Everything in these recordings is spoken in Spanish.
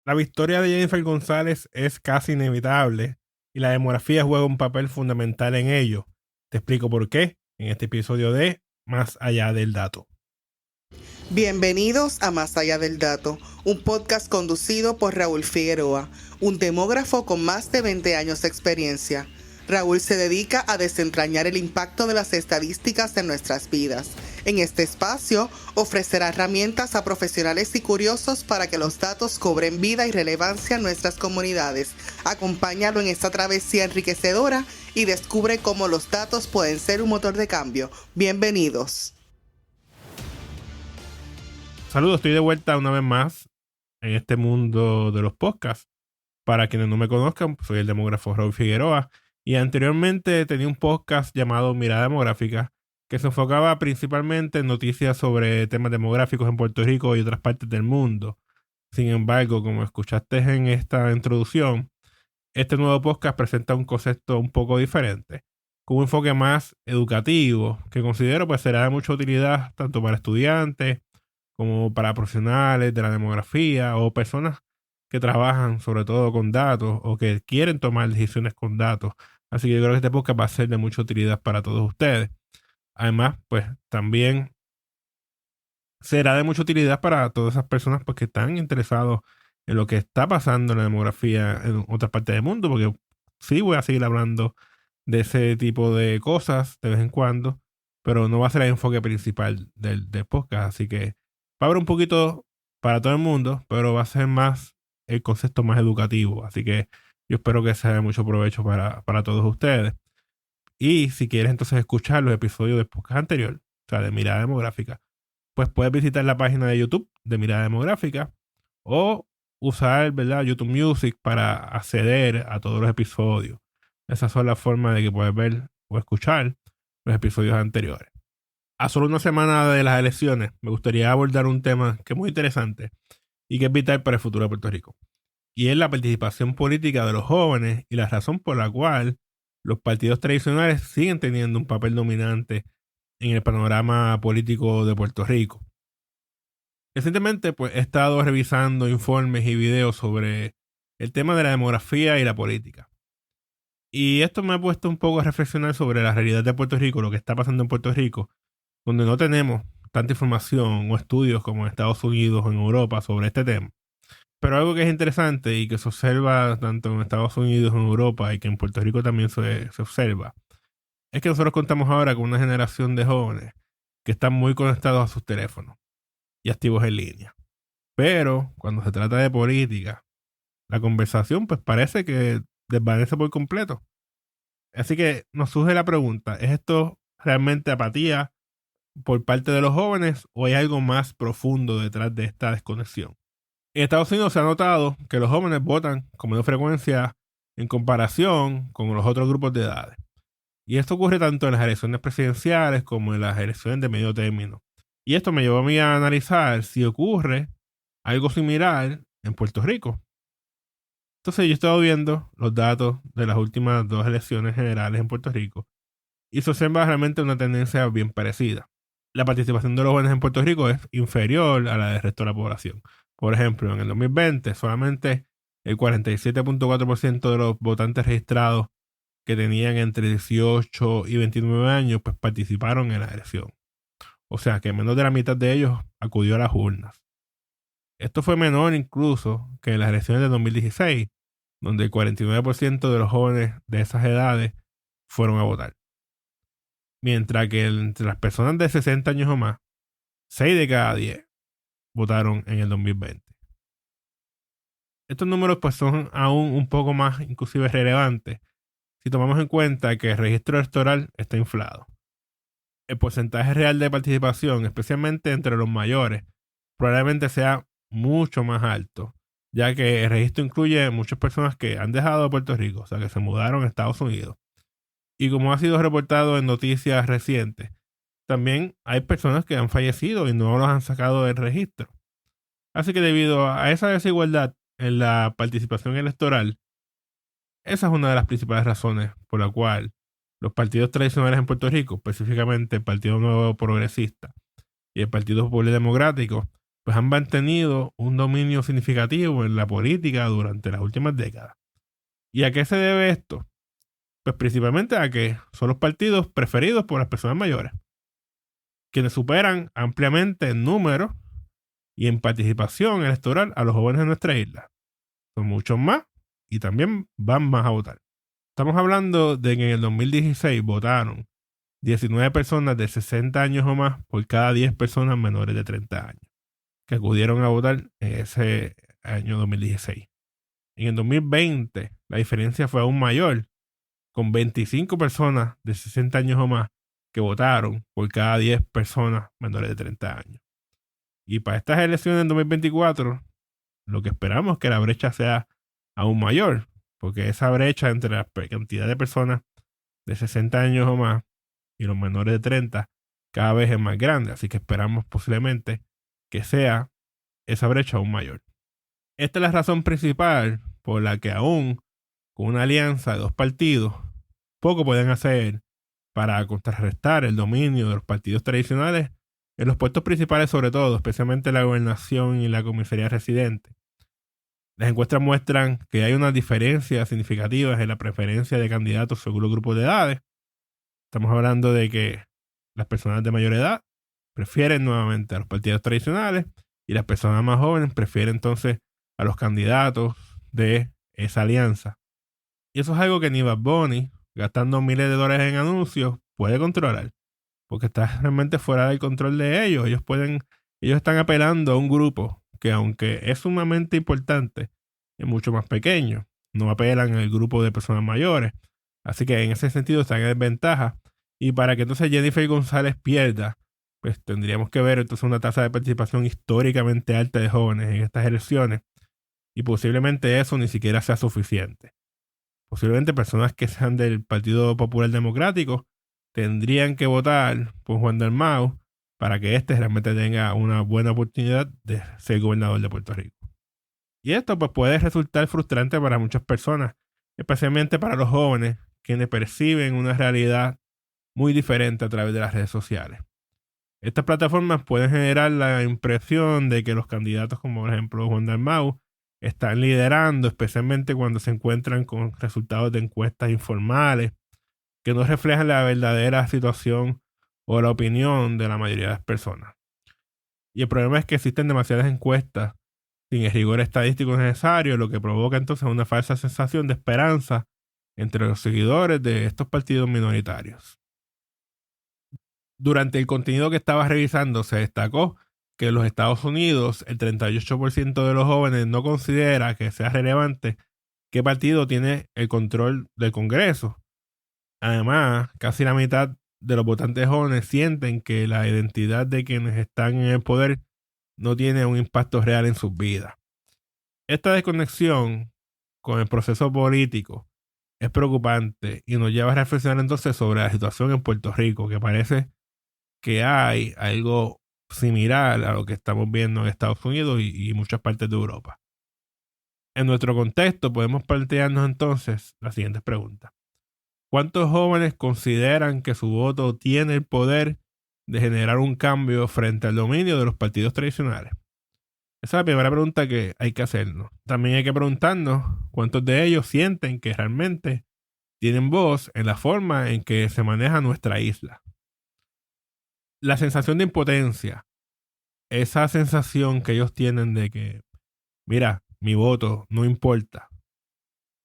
La victoria de Jennifer González es casi inevitable y la demografía juega un papel fundamental en ello. Te explico por qué en este episodio de Más Allá del Dato. Bienvenidos a Más Allá del Dato, un podcast conducido por Raúl Figueroa, un demógrafo con más de 20 años de experiencia. Raúl se dedica a desentrañar el impacto de las estadísticas en nuestras vidas. En este espacio ofrecerá herramientas a profesionales y curiosos para que los datos cobren vida y relevancia en nuestras comunidades. Acompáñalo en esta travesía enriquecedora y descubre cómo los datos pueden ser un motor de cambio. Bienvenidos. Saludos, estoy de vuelta una vez más en este mundo de los podcasts. Para quienes no me conozcan, soy el demógrafo Raúl Figueroa y anteriormente tenía un podcast llamado Mirada Demográfica que se enfocaba principalmente en noticias sobre temas demográficos en Puerto Rico y otras partes del mundo. Sin embargo, como escuchaste en esta introducción, este nuevo podcast presenta un concepto un poco diferente, con un enfoque más educativo, que considero pues será de mucha utilidad tanto para estudiantes como para profesionales de la demografía o personas que trabajan sobre todo con datos o que quieren tomar decisiones con datos. Así que yo creo que este podcast va a ser de mucha utilidad para todos ustedes. Además, pues también será de mucha utilidad para todas esas personas pues, que están interesados en lo que está pasando en la demografía en otras partes del mundo, porque sí voy a seguir hablando de ese tipo de cosas de vez en cuando, pero no va a ser el enfoque principal del podcast. Así que va a haber un poquito para todo el mundo, pero va a ser más el concepto más educativo. Así que yo espero que sea de mucho provecho para todos ustedes. Y si quieres entonces escuchar los episodios del podcast anterior, o sea, de Mirada Demográfica, pues puedes visitar la página de YouTube de Mirada Demográfica o usar, ¿verdad?, YouTube Music para acceder a todos los episodios. Esas son las formas de que puedes ver o escuchar los episodios anteriores. A solo una semana de las elecciones, me gustaría abordar un tema que es muy interesante y que es vital para el futuro de Puerto Rico. Y es la participación política de los jóvenes y la razón por la cual los partidos tradicionales siguen teniendo un papel dominante en el panorama político de Puerto Rico. Recientemente, pues, he estado revisando informes y videos sobre el tema de la demografía y la política. Y esto me ha puesto un poco a reflexionar sobre la realidad de Puerto Rico, lo que está pasando en Puerto Rico, donde no tenemos tanta información o estudios como en Estados Unidos o en Europa sobre este tema. Pero algo que es interesante y que se observa tanto en Estados Unidos, en Europa y que en Puerto Rico también se observa, es que nosotros contamos ahora con una generación de jóvenes que están muy conectados a sus teléfonos y activos en línea. Pero cuando se trata de política, la conversación pues parece que desvanece por completo. Así que nos surge la pregunta, ¿es esto realmente apatía por parte de los jóvenes o hay algo más profundo detrás de esta desconexión? En Estados Unidos se ha notado que los jóvenes votan con menor frecuencia en comparación con los otros grupos de edades. Y esto ocurre tanto en las elecciones presidenciales como en las elecciones de medio término. Y esto me llevó a mí a analizar si ocurre algo similar en Puerto Rico. Entonces yo he estado viendo los datos de las últimas dos elecciones generales en Puerto Rico y se observa realmente una tendencia bien parecida. La participación de los jóvenes en Puerto Rico es inferior a la del resto de la población. Por ejemplo, en el 2020 solamente el 47.4% de los votantes registrados que tenían entre 18 y 29 años pues participaron en la elección. O sea que menos de la mitad de ellos acudió a las urnas. Esto fue menor incluso que en las elecciones de 2016, donde el 49% de los jóvenes de esas edades fueron a votar. Mientras que entre las personas de 60 años o más, 6 de cada 10 votaron en el 2020. Estos números pues son aún un poco más inclusive relevantes si tomamos en cuenta que el registro electoral está inflado. El porcentaje real de participación, especialmente entre los mayores, probablemente sea mucho más alto, ya que el registro incluye muchas personas que han dejado Puerto Rico, o sea, que se mudaron a Estados Unidos. Y como ha sido reportado en noticias recientes, también hay personas que han fallecido y no los han sacado del registro. Así que debido a esa desigualdad en la participación electoral, esa es una de las principales razones por la cual los partidos tradicionales en Puerto Rico, específicamente el Partido Nuevo Progresista y el Partido Popular Democrático, pues han mantenido un dominio significativo en la política durante las últimas décadas. ¿Y a qué se debe esto? Pues principalmente a que son los partidos preferidos por las personas mayores, quienes superan ampliamente en número y en participación electoral a los jóvenes de nuestra isla. Son muchos más y también van más a votar. Estamos hablando de que en el 2016 votaron 19 personas de 60 años o más por cada 10 personas menores de 30 años que acudieron a votar en ese año 2016. En el 2020 la diferencia fue aún mayor, con 25 personas de 60 años o más que votaron por cada 10 personas menores de 30 años. Y para estas elecciones en 2024, lo que esperamos es que la brecha sea aún mayor, porque esa brecha entre la cantidad de personas de 60 años o más y los menores de 30 cada vez es más grande. Así que esperamos posiblemente que sea esa brecha aún mayor. Esta es la razón principal por la que aún con una alianza de dos partidos, poco pueden hacer para contrarrestar el dominio de los partidos tradicionales en los puestos principales, sobre todo, especialmente la gobernación y la comisaría residente. Las encuestas muestran que hay unas diferencias significativas en la preferencia de candidatos según los grupos de edades. Estamos hablando de que las personas de mayor edad prefieren nuevamente a los partidos tradicionales y las personas más jóvenes prefieren entonces a los candidatos de esa alianza. Y eso es algo que ni Bad Bunny, gastando miles de dólares en anuncios, puede controlar, porque está realmente fuera del control de ellos. Ellos están apelando a un grupo que, aunque es sumamente importante, es mucho más pequeño. No apelan al grupo de personas mayores. Así que en ese sentido están en desventaja. Y para que entonces Jennifer González pierda, pues tendríamos que ver entonces una tasa de participación históricamente alta de jóvenes en estas elecciones. Y posiblemente eso ni siquiera sea suficiente. Posiblemente personas que sean del Partido Popular Democrático tendrían que votar por Juan Dalmau para que éste realmente tenga una buena oportunidad de ser gobernador de Puerto Rico. Y esto pues puede resultar frustrante para muchas personas, especialmente para los jóvenes, quienes perciben una realidad muy diferente a través de las redes sociales. Estas plataformas pueden generar la impresión de que los candidatos como por ejemplo Juan Dalmau están liderando, especialmente cuando se encuentran con resultados de encuestas informales que no reflejan la verdadera situación o la opinión de la mayoría de las personas. Y el problema es que existen demasiadas encuestas sin el rigor estadístico necesario, lo que provoca entonces una falsa sensación de esperanza entre los seguidores de estos partidos minoritarios. Durante el contenido que estaba revisando se destacó que en los Estados Unidos el 38% de los jóvenes no considera que sea relevante qué partido tiene el control del Congreso. Además, casi la mitad de los votantes jóvenes sienten que la identidad de quienes están en el poder no tiene un impacto real en sus vidas. Esta desconexión con el proceso político es preocupante y nos lleva a reflexionar entonces sobre la situación en Puerto Rico, que parece que hay algo similar a lo que estamos viendo en Estados Unidos y muchas partes de Europa. En nuestro contexto podemos plantearnos entonces las siguientes preguntas. ¿Cuántos jóvenes consideran que su voto tiene el poder de generar un cambio frente al dominio de los partidos tradicionales? Esa es la primera pregunta que hay que hacernos. También hay que preguntarnos cuántos de ellos sienten que realmente tienen voz en la forma en que se maneja nuestra isla. La sensación de impotencia, esa sensación que ellos tienen de que, mira, mi voto no importa.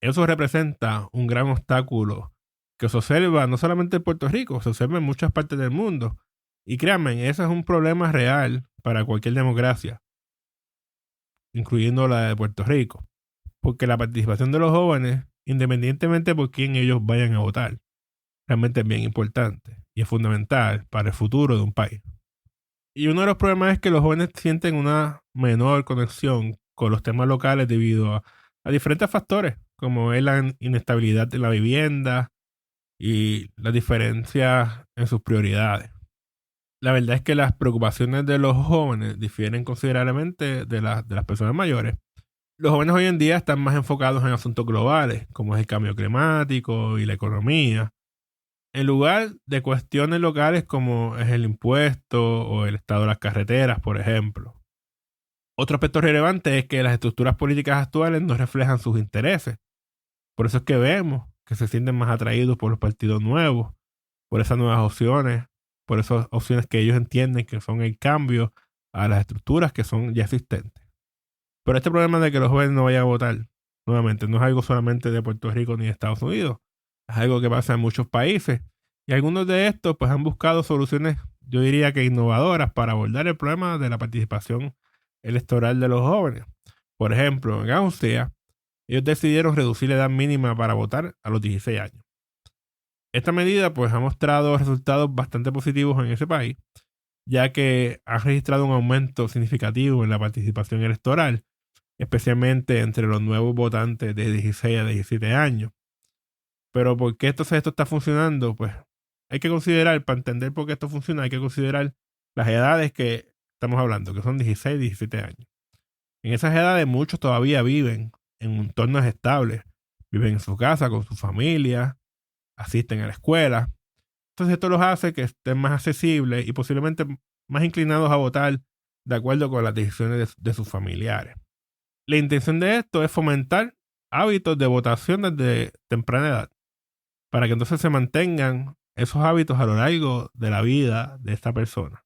Eso representa un gran obstáculo que se observa no solamente en Puerto Rico, se observa en muchas partes del mundo. Y créanme, ese es un problema real para cualquier democracia, incluyendo la de Puerto Rico. Porque la participación de los jóvenes, independientemente por quién ellos vayan a votar, realmente es bien importante y es fundamental para el futuro de un país. Y uno de los problemas es que los jóvenes sienten una menor conexión con los temas locales debido a diferentes factores, como es la inestabilidad de la vivienda y las diferencias en sus prioridades. La verdad es que las preocupaciones de los jóvenes difieren considerablemente de las personas mayores. Los jóvenes hoy en día están más enfocados en asuntos globales, como es el cambio climático y la economía, en lugar de cuestiones locales como es el impuesto o el estado de las carreteras, por ejemplo. Otro aspecto relevante es que las estructuras políticas actuales no reflejan sus intereses. Por eso es que vemos que se sienten más atraídos por los partidos nuevos, por esas nuevas opciones, por esas opciones que ellos entienden que son el cambio a las estructuras que son ya existentes. Pero este problema de que los jóvenes no vayan a votar, nuevamente, no es algo solamente de Puerto Rico ni de Estados Unidos, es algo que pasa en muchos países. Y algunos de estos pues han buscado soluciones, yo diría que innovadoras, para abordar el problema de la participación electoral de los jóvenes. Por ejemplo, en Austria, ellos decidieron reducir la edad mínima para votar a los 16 años. Esta medida pues ha mostrado resultados bastante positivos en ese país, ya que ha registrado un aumento significativo en la participación electoral, especialmente entre los nuevos votantes de 16 a 17 años. Pero ¿por qué esto está funcionando? Pues hay que considerar, para entender por qué esto funciona, hay que considerar las edades que estamos hablando, que son 16 y 17 años. En esas edades muchos todavía viven en entornos estables, viven en su casa con su familia, asisten a la escuela. Entonces esto los hace que estén más accesibles y posiblemente más inclinados a votar de acuerdo con las decisiones de sus familiares. La intención de esto es fomentar hábitos de votación desde temprana edad, para que entonces se mantengan esos hábitos a lo largo de la vida de esta persona.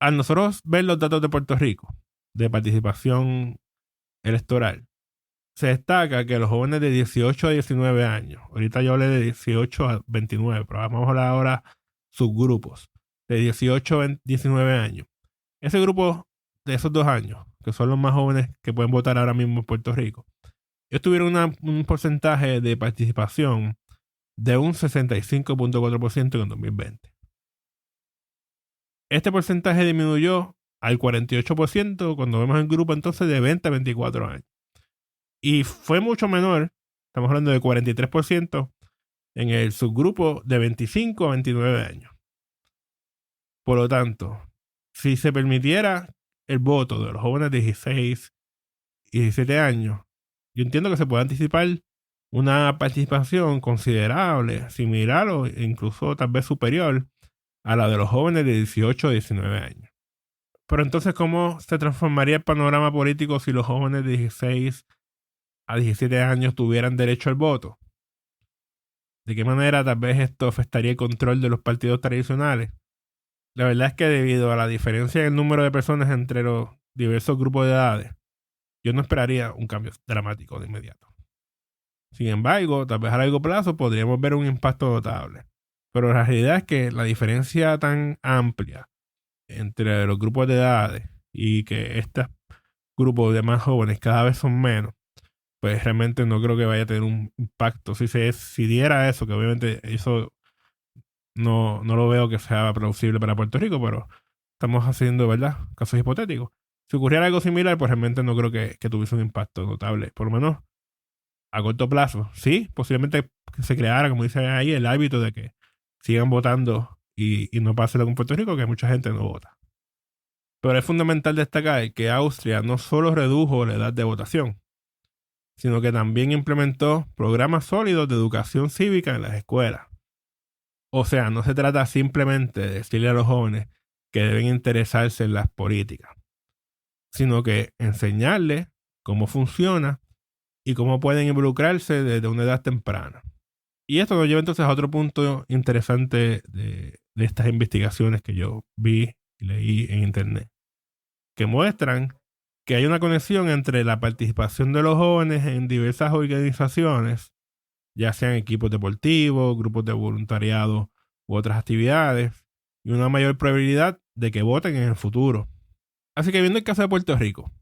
Al nosotros ver los datos de Puerto Rico de participación electoral, se destaca que los jóvenes de 18 a 19 años, ahorita yo hablé de 18 a 29, pero vamos a hablar ahora subgrupos, de 18 a 19 años. Ese grupo de esos 2 años, que son los más jóvenes que pueden votar ahora mismo en Puerto Rico, ellos tuvieron un porcentaje de participación de un 65.4% en 2020. Este porcentaje disminuyó al 48% cuando vemos el grupo entonces de 20 a 24 años. Y fue mucho menor, estamos hablando de 43% en el subgrupo de 25 a 29 años. Por lo tanto, si se permitiera el voto de los jóvenes de 16 y 17 años, yo entiendo que se puede anticipar una participación considerable, similar o incluso tal vez superior a la de los jóvenes de 18 a 19 años. Pero entonces, ¿cómo se transformaría el panorama político si los jóvenes de 16 a 17 años tuvieran derecho al voto? ¿De qué manera tal vez esto afectaría el control de los partidos tradicionales? La verdad es que debido a la diferencia en el número de personas entre los diversos grupos de edades, yo no esperaría un cambio dramático de inmediato. Sin embargo, tal vez a largo plazo podríamos ver un impacto notable. Pero la realidad es que la diferencia tan amplia entre los grupos de edades y que estos grupos de más jóvenes cada vez son menos, pues realmente no creo que vaya a tener un impacto. Si diera eso, que obviamente eso no lo veo que sea plausible para Puerto Rico, pero estamos haciendo, ¿verdad?, casos hipotéticos. Si ocurriera algo similar, pues realmente no creo que tuviese un impacto notable, por lo menos a corto plazo. Sí, posiblemente se creara, como dice ahí, el hábito de que sigan votando y no pase lo con Puerto Rico, que mucha gente no vota. Pero es fundamental destacar que Austria no solo redujo la edad de votación, sino que también implementó programas sólidos de educación cívica en las escuelas. O sea, no se trata simplemente de decirle a los jóvenes que deben interesarse en las políticas, sino que enseñarles cómo funciona y cómo pueden involucrarse desde una edad temprana. Y esto nos lleva entonces a otro punto interesante de estas investigaciones que yo vi y leí en internet, que muestran que hay una conexión entre la participación de los jóvenes en diversas organizaciones, ya sean equipos deportivos, grupos de voluntariado u otras actividades, y una mayor probabilidad de que voten en el futuro. Así que viendo el caso de Puerto Rico,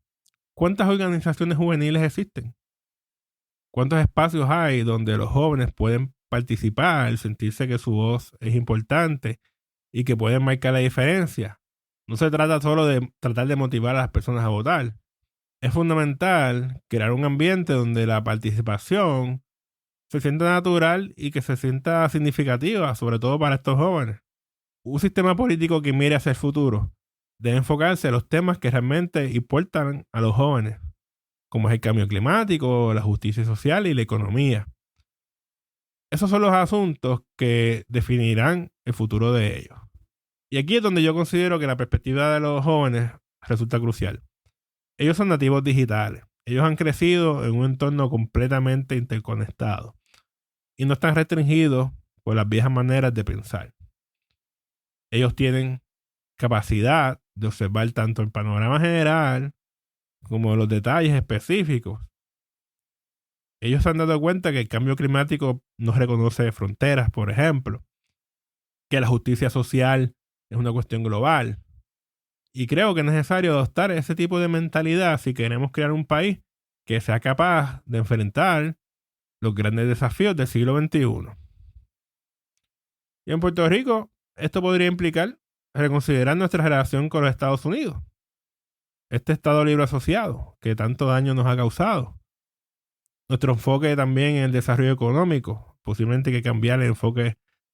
¿cuántas organizaciones juveniles existen? ¿Cuántos espacios hay donde los jóvenes pueden participar, sentirse que su voz es importante y que pueden marcar la diferencia? No se trata solo de tratar de motivar a las personas a votar. Es fundamental crear un ambiente donde la participación se sienta natural y que se sienta significativa, sobre todo para estos jóvenes. Un sistema político que mire hacia el futuro debe enfocarse en los temas que realmente importan a los jóvenes, como es el cambio climático, la justicia social y la economía. Esos son los asuntos que definirán el futuro de ellos. Y aquí es donde yo considero que la perspectiva de los jóvenes resulta crucial. Ellos son nativos digitales. Ellos han crecido en un entorno completamente interconectado y no están restringidos por las viejas maneras de pensar. Ellos tienen capacidad de observar tanto el panorama general como los detalles específicos. Ellos se han dado cuenta que el cambio climático no reconoce fronteras, por ejemplo, que la justicia social es una cuestión global. Y creo que es necesario adoptar ese tipo de mentalidad si queremos crear un país que sea capaz de enfrentar los grandes desafíos del siglo XXI. Y en Puerto Rico, esto podría implicar reconsiderar nuestra relación con los Estados Unidos. Este Estado libre asociado que tanto daño nos ha causado. Nuestro enfoque también en el desarrollo económico. Posiblemente hay que cambiar el enfoque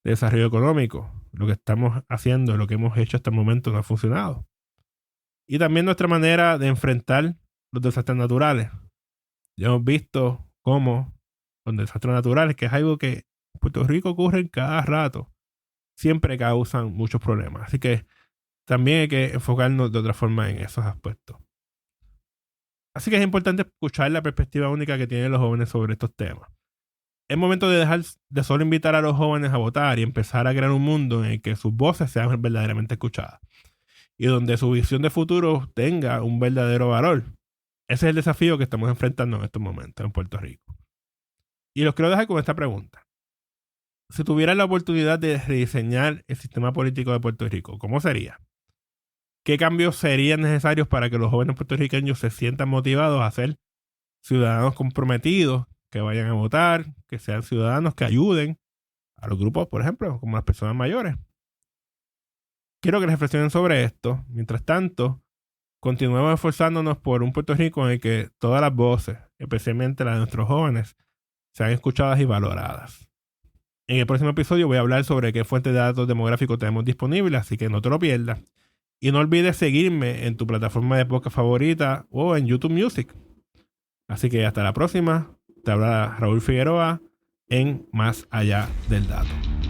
de desarrollo económico. Lo que estamos haciendo, lo que hemos hecho hasta el momento no ha funcionado. Y también nuestra manera de enfrentar los desastres naturales. Ya hemos visto cómo los desastres naturales, que es algo que en Puerto Rico ocurre cada rato, siempre causan muchos problemas. Así que también hay que enfocarnos de otra forma en esos aspectos. Así que es importante escuchar la perspectiva única que tienen los jóvenes sobre estos temas. Es momento de dejar de solo invitar a los jóvenes a votar y empezar a crear un mundo en el que sus voces sean verdaderamente escuchadas y donde su visión de futuro tenga un verdadero valor. Ese es el desafío que estamos enfrentando en estos momentos en Puerto Rico. Y los quiero dejar con esta pregunta. Si tuvieran la oportunidad de rediseñar el sistema político de Puerto Rico, ¿cómo sería? ¿Qué cambios serían necesarios para que los jóvenes puertorriqueños se sientan motivados a ser ciudadanos comprometidos, que vayan a votar, que sean ciudadanos que ayuden a los grupos, por ejemplo, como las personas mayores? Quiero que reflexionen sobre esto. Mientras tanto, continuemos esforzándonos por un Puerto Rico en el que todas las voces, especialmente las de nuestros jóvenes, sean escuchadas y valoradas. En el próximo episodio voy a hablar sobre qué fuentes de datos demográficos tenemos disponibles, así que no te lo pierdas. Y no olvides seguirme en tu plataforma de podcast favorita o en YouTube Music. Así que hasta la próxima. Te habla Raúl Figueroa en Más Allá del Dato.